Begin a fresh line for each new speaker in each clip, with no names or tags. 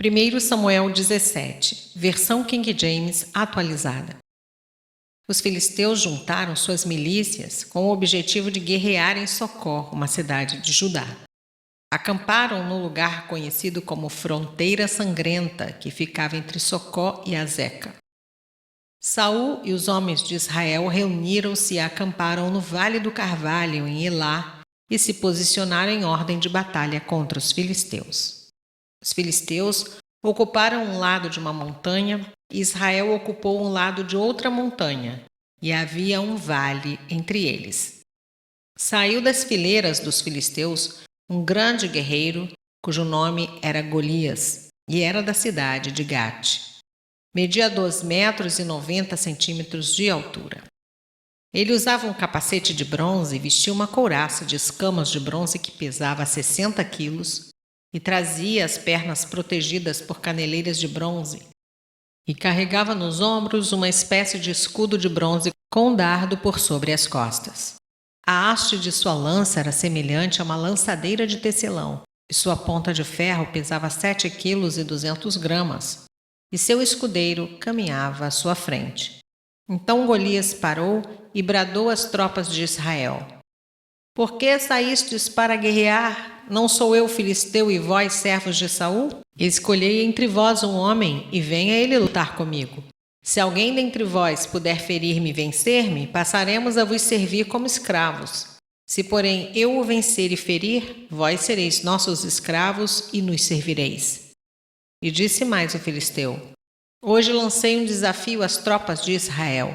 1 Samuel 17, versão King James atualizada. Os filisteus juntaram suas milícias com o objetivo de guerrear em Socó, uma cidade de Judá. Acamparam no lugar conhecido como Fronteira Sangrenta, que ficava entre Socó e Azeca. Saul e os homens de Israel reuniram-se e acamparam no Vale do Carvalho, em Elá, e se posicionaram em ordem de batalha contra os filisteus. Os filisteus ocuparam um lado de uma montanha e Israel ocupou um lado de outra montanha, e havia um vale entre eles. Saiu das fileiras dos filisteus um grande guerreiro, cujo nome era Golias, e era da cidade de Gate. Media 2,90 metros de altura. Ele usava um capacete de bronze e vestia uma couraça de escamas de bronze que pesava 60 quilos e trazia as pernas protegidas por caneleiras de bronze e carregava nos ombros uma espécie de escudo de bronze com um dardo por sobre as costas. A haste de sua lança era semelhante a uma lançadeira de tecelão e sua ponta de ferro pesava 7,2 kg e seu escudeiro caminhava à sua frente. Então Golias parou e bradou às tropas de Israel: Por que saístes para guerrear? Não sou eu filisteu e vós servos de Saul? Escolhei entre vós um homem e venha ele lutar comigo. Se alguém dentre vós puder ferir-me e vencer-me, passaremos a vos servir como escravos. Se, porém, eu o vencer e ferir, vós sereis nossos escravos e nos servireis. E disse mais o filisteu: Hoje lancei um desafio às tropas de Israel.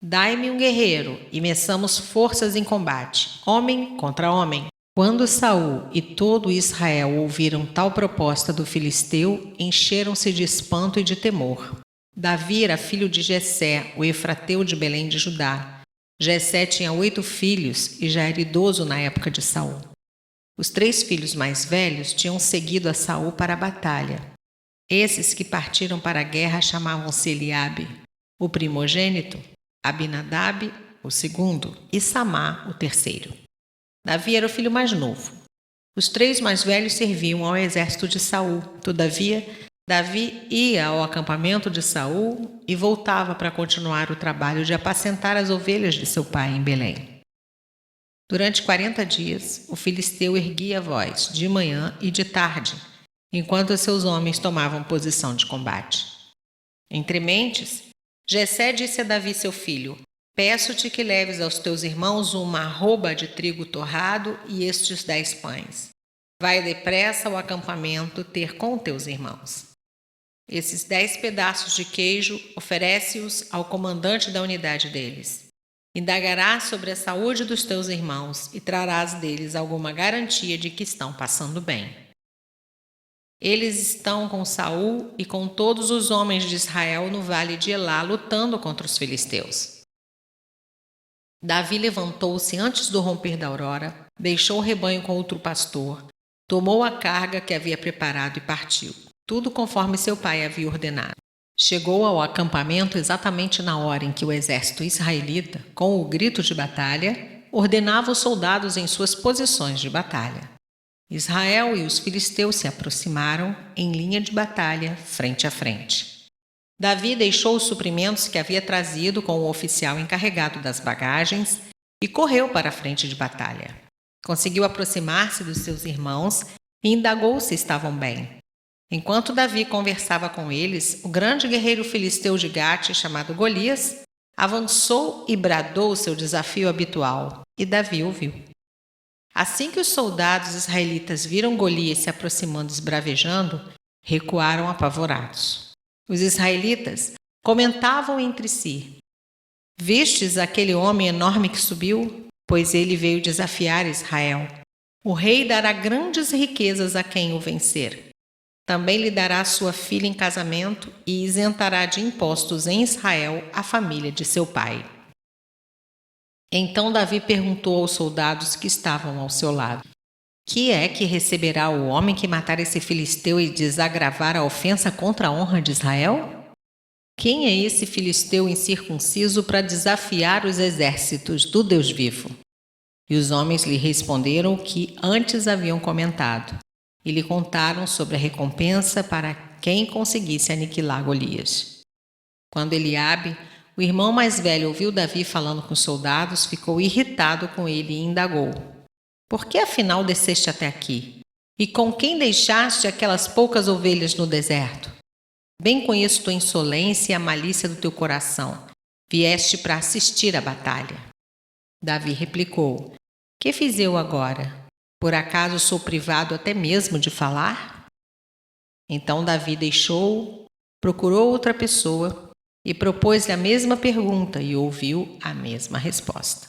Dai-me um guerreiro e meçamos forças em combate, homem contra homem. Quando Saul e todo Israel ouviram tal proposta do filisteu, encheram-se de espanto e de temor. Davi era filho de Jessé, o efrateu de Belém de Judá. Jessé tinha 8 filhos e já era idoso na época de Saul. Os 3 filhos mais velhos tinham seguido a Saul para a batalha. Esses que partiram para a guerra chamavam-se Eliabe, o primogênito, Abinadab, o segundo, e Samá, o terceiro. Davi era o filho mais novo. Os 3 mais velhos serviam ao exército de Saul. Todavia, Davi ia ao acampamento de Saul e voltava para continuar o trabalho de apacentar as ovelhas de seu pai em Belém. Durante 40 dias, o filisteu erguia a voz, de manhã e de tarde, enquanto seus homens tomavam posição de combate. Entre mentes, Jessé disse a Davi, seu filho: Peço-te que leves aos teus irmãos uma arroba de trigo torrado e estes 10 pães. Vai depressa ao acampamento ter com teus irmãos. Esses 10 pedaços de queijo oferece-os ao comandante da unidade deles. Indagarás sobre a saúde dos teus irmãos e trarás deles alguma garantia de que estão passando bem. Eles estão com Saul e com todos os homens de Israel no vale de Elá lutando contra os filisteus. Davi levantou-se antes do romper da aurora, deixou o rebanho com outro pastor, tomou a carga que havia preparado e partiu, tudo conforme seu pai havia ordenado. Chegou ao acampamento exatamente na hora em que o exército israelita, com o grito de batalha, ordenava os soldados em suas posições de batalha. Israel e os filisteus se aproximaram em linha de batalha, frente a frente. Davi deixou os suprimentos que havia trazido com o oficial encarregado das bagagens e correu para a frente de batalha. Conseguiu aproximar-se dos seus irmãos e indagou se estavam bem. Enquanto Davi conversava com eles, o grande guerreiro filisteu de Gate, chamado Golias, avançou e bradou o seu desafio habitual, e Davi ouviu. Assim que os soldados israelitas viram Golias se aproximando esbravejando, recuaram apavorados. Os israelitas comentavam entre si: Vistes aquele homem enorme que subiu? Pois ele veio desafiar Israel. O rei dará grandes riquezas a quem o vencer. Também lhe dará sua filha em casamento e isentará de impostos em Israel a família de seu pai. Então Davi perguntou aos soldados que estavam ao seu lado: Que é que receberá o homem que matar esse filisteu e desagravar a ofensa contra a honra de Israel? Quem é esse filisteu incircunciso para desafiar os exércitos do Deus vivo? E os homens lhe responderam o que antes haviam comentado, e lhe contaram sobre a recompensa para quem conseguisse aniquilar Golias. Quando Eliabe, o irmão mais velho, ouviu Davi falando com os soldados, ficou irritado com ele e indagou: Por que afinal desceste até aqui? E com quem deixaste aquelas poucas ovelhas no deserto? Bem conheço tua insolência e a malícia do teu coração. Vieste para assistir à batalha. Davi replicou: Que fiz eu agora? Por acaso sou privado até mesmo de falar? Então Davi deixou, procurou outra pessoa e propôs-lhe a mesma pergunta e ouviu a mesma resposta.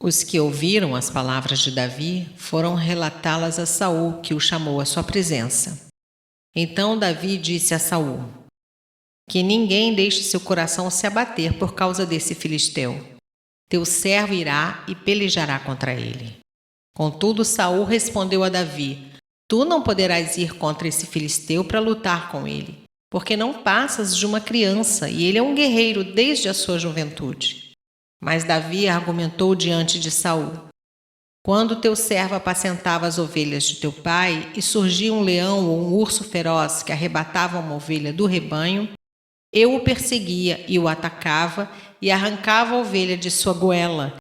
Os que ouviram as palavras de Davi foram relatá-las a Saul, que o chamou à sua presença. Então Davi disse a Saul: Que ninguém deixe seu coração se abater por causa desse filisteu. Teu servo irá e pelejará contra ele. Contudo, Saul respondeu a Davi: Tu não poderás ir contra esse filisteu para lutar com ele, porque não passas de uma criança e ele é um guerreiro desde a sua juventude. Mas Davi argumentou diante de Saul: Quando teu servo apacentava as ovelhas de teu pai e surgia um leão ou um urso feroz que arrebatava uma ovelha do rebanho, eu o perseguia e o atacava e arrancava a ovelha de sua goela.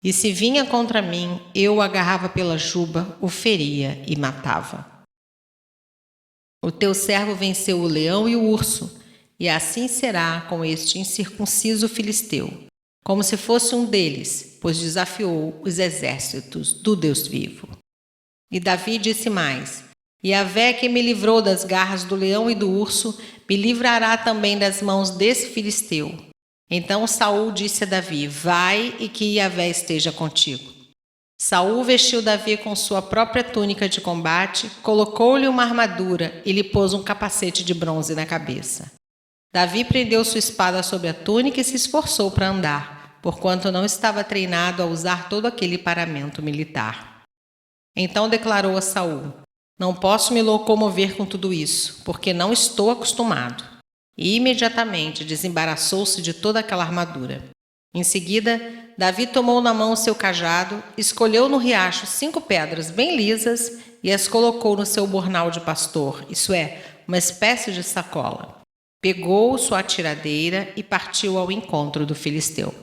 E se vinha contra mim, eu o agarrava pela juba, o feria e matava. O teu servo venceu o leão e o urso, e assim será com este incircunciso filisteu, como se fosse um deles, pois desafiou os exércitos do Deus vivo. E Davi disse mais: Yahvé, que me livrou das garras do leão e do urso, me livrará também das mãos desse filisteu. Então Saul disse a Davi: Vai e que Yahvé esteja contigo. Saul vestiu Davi com sua própria túnica de combate, colocou-lhe uma armadura e lhe pôs um capacete de bronze na cabeça. Davi prendeu sua espada sobre a túnica e se esforçou para andar, porquanto não estava treinado a usar todo aquele paramento militar. Então declarou a Saul: Não posso me locomover com tudo isso, porque não estou acostumado. E imediatamente desembaraçou-se de toda aquela armadura. Em seguida, Davi tomou na mão o seu cajado, escolheu no riacho 5 pedras bem lisas e as colocou no seu bornal de pastor, isso é, uma espécie de sacola. Pegou sua atiradeira e partiu ao encontro do filisteu.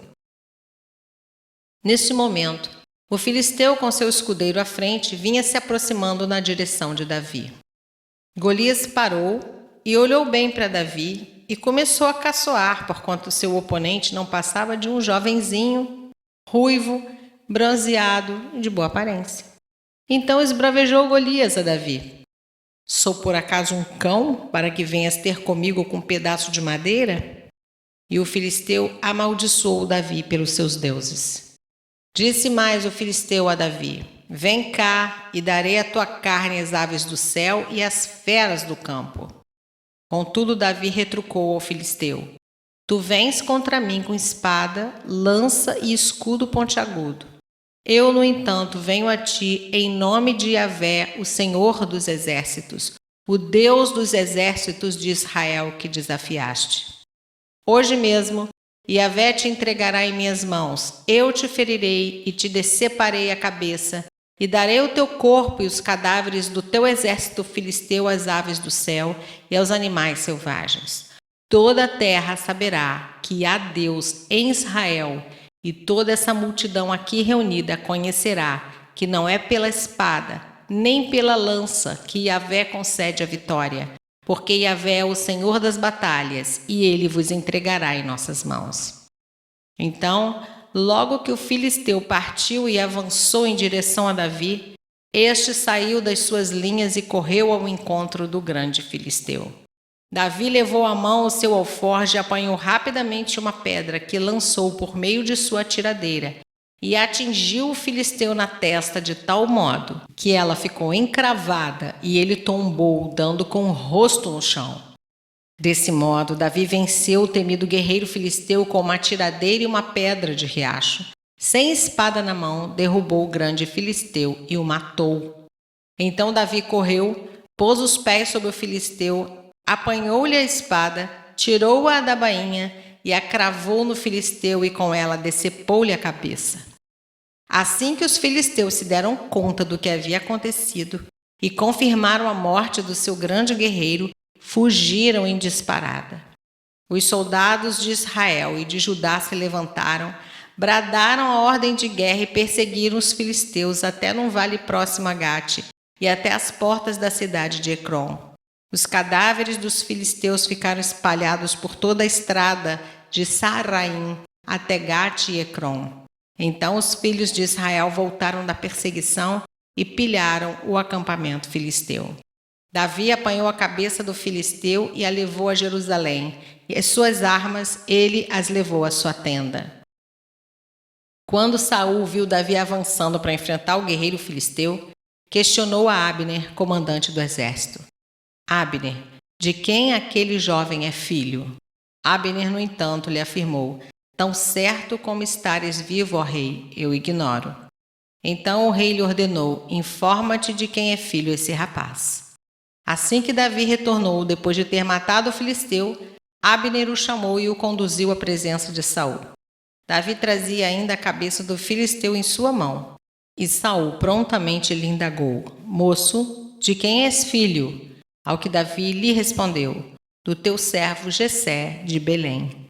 Neste momento, o filisteu, com seu escudeiro à frente, vinha se aproximando na direção de Davi. Golias parou e olhou bem para Davi e começou a caçoar, porquanto seu oponente não passava de um jovenzinho, ruivo, bronzeado e de boa aparência. Então esbravejou Golias a Davi: Sou por acaso um cão para que venhas ter comigo com um pedaço de madeira? E o filisteu amaldiçoou Davi pelos seus deuses. Disse mais o filisteu a Davi: Vem cá e darei a tua carne às aves do céu e às feras do campo. Contudo, Davi retrucou ao filisteu: Tu vens contra mim com espada, lança e escudo pontiagudo. Eu, no entanto, venho a ti em nome de Yahvé, o Senhor dos exércitos, o Deus dos exércitos de Israel que desafiaste. Hoje mesmo, Yahvé te entregará em minhas mãos, eu te ferirei e te deceparei a cabeça, e darei o teu corpo e os cadáveres do teu exército filisteu às aves do céu e aos animais selvagens. Toda a terra saberá que há Deus em Israel, e toda essa multidão aqui reunida conhecerá que não é pela espada, nem pela lança que Yahvé concede a vitória, porque Yahvé é o Senhor das batalhas, e ele vos entregará em nossas mãos. Então, logo que o filisteu partiu e avançou em direção a Davi, este saiu das suas linhas e correu ao encontro do grande filisteu. Davi levou à mão o seu alforje e apanhou rapidamente uma pedra que lançou por meio de sua atiradeira e atingiu o filisteu na testa de tal modo que ela ficou encravada e ele tombou, dando com o rosto no chão. Desse modo, Davi venceu o temido guerreiro filisteu com uma atiradeira e uma pedra de riacho. Sem espada na mão, derrubou o grande filisteu e o matou. Então Davi correu, pôs os pés sobre o filisteu, apanhou-lhe a espada, tirou-a da bainha e a cravou no filisteu e com ela decepou-lhe a cabeça. Assim que os filisteus se deram conta do que havia acontecido e confirmaram a morte do seu grande guerreiro, fugiram em disparada. Os soldados de Israel e de Judá se levantaram, bradaram a ordem de guerra e perseguiram os filisteus até num vale próximo a Gate e até as portas da cidade de Ecrom. Os cadáveres dos filisteus ficaram espalhados por toda a estrada de Saaraim até Gate e Ecrom. Então os filhos de Israel voltaram da perseguição e pilharam o acampamento filisteu. Davi apanhou a cabeça do filisteu e a levou a Jerusalém, e as suas armas ele as levou à sua tenda. Quando Saul viu Davi avançando para enfrentar o guerreiro filisteu, questionou a Abner, comandante do exército. Abner, de quem aquele jovem é filho? Abner, no entanto, lhe afirmou: tão certo como estares vivo, ó rei, eu ignoro. Então o rei lhe ordenou: informa-te de quem é filho esse rapaz. Assim que Davi retornou, depois de ter matado o filisteu, Abner o chamou e o conduziu à presença de Saul. Davi trazia ainda a cabeça do filisteu em sua mão. E Saul prontamente lhe indagou: moço, de quem és filho? Ao que Davi lhe respondeu: do teu servo Jessé de Belém.